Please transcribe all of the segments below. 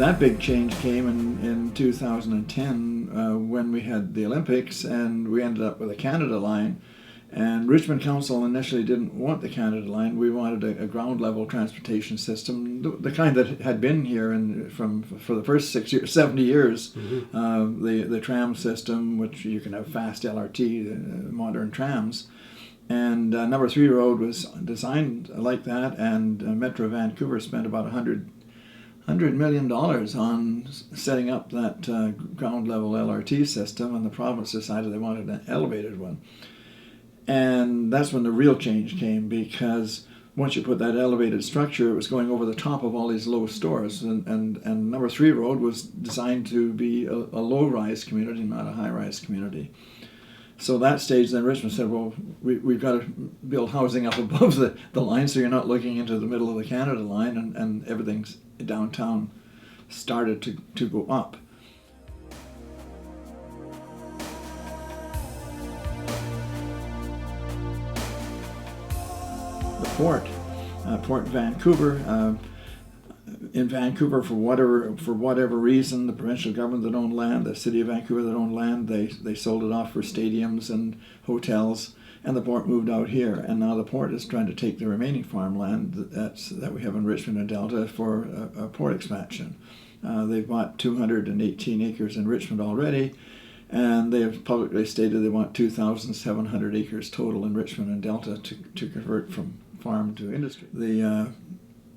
that big change came in 2010 when we had the Olympics, and we ended up with a Canada line. And Richmond Council initially didn't want the Canada line. We wanted a ground level transportation system, the kind that had been here for the first 70 years. The tram system, which you can have fast LRT, modern trams. And Number 3 Road was designed like that, and Metro Vancouver spent about $100 million on setting up that ground level LRT system, and the province decided they wanted an elevated one. And that's when the real change came, because once you put that elevated structure, it was going over the top of all these low stores. And Number 3 Road was designed to be a low-rise community, not a high-rise community. So that stage, then Richmond said, well, we've got to build housing up above the line so you're not looking into the middle of the Canada line, and everything's downtown started to go up. Port Vancouver. In Vancouver, for whatever reason, the provincial government that owned land, the city of Vancouver that owned land, they sold it off for stadiums and hotels, and the port moved out here. And now the port is trying to take the remaining farmland that we have in Richmond and Delta for a port expansion. They've bought 218 acres in Richmond already, and they have publicly stated they want 2,700 acres total in Richmond and Delta to convert from farm to industry.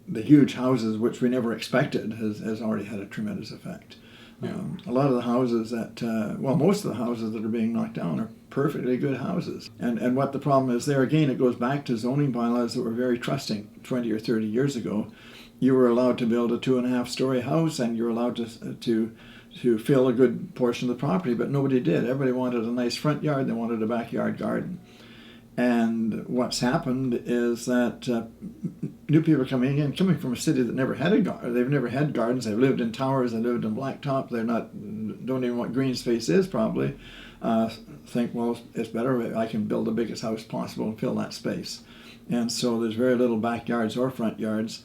The huge houses, which we never expected, has already had a tremendous effect. Yeah. A lot of the houses most of the houses that are being knocked down are perfectly good houses. And what the problem is there, again, it goes back to zoning bylaws that were very trusting 20 or 30 years ago. You were allowed to build a 2.5-story house, and you were allowed to fill a good portion of the property, but nobody did. Everybody wanted a nice front yard, they wanted a backyard garden. And what's happened is that new people are coming from a city that never had a garden. They've never had gardens. They've lived in towers. They lived in blacktop. Don't even know what green space is probably. Think, well, it's better. I can build the biggest house possible and fill that space. And so there's very little backyards or front yards.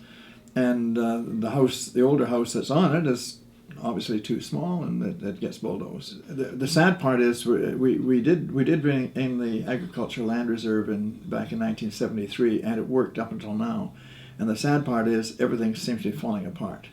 And the older house that's on it is obviously too small, and it gets bulldozed. The sad part is we did bring in the agricultural land reserve back in 1973, and it worked up until now. And the sad part is everything seems to be falling apart.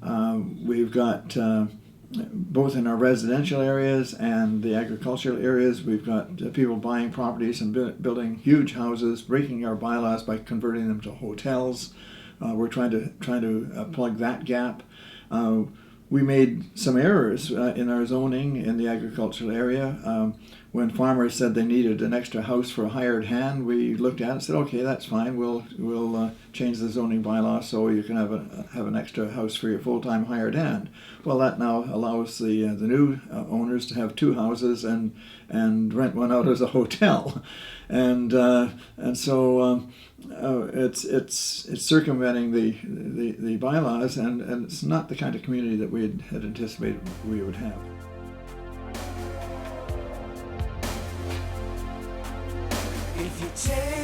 We've got both in our residential areas and the agricultural areas, we've got people buying properties and building huge houses, breaking our bylaws by converting them to hotels. We're trying to plug that gap. We made some errors in our zoning in the agricultural area. When farmers said they needed an extra house for a hired hand, we looked at it and said, okay, that's fine. We'll change the zoning bylaw so you can have an extra house for your full-time hired hand. Well, that now allows the new owners to have 2 houses and rent one out as a hotel, and so it's circumventing the bylaws, and it's not the kind of community that we had anticipated we would have. If you take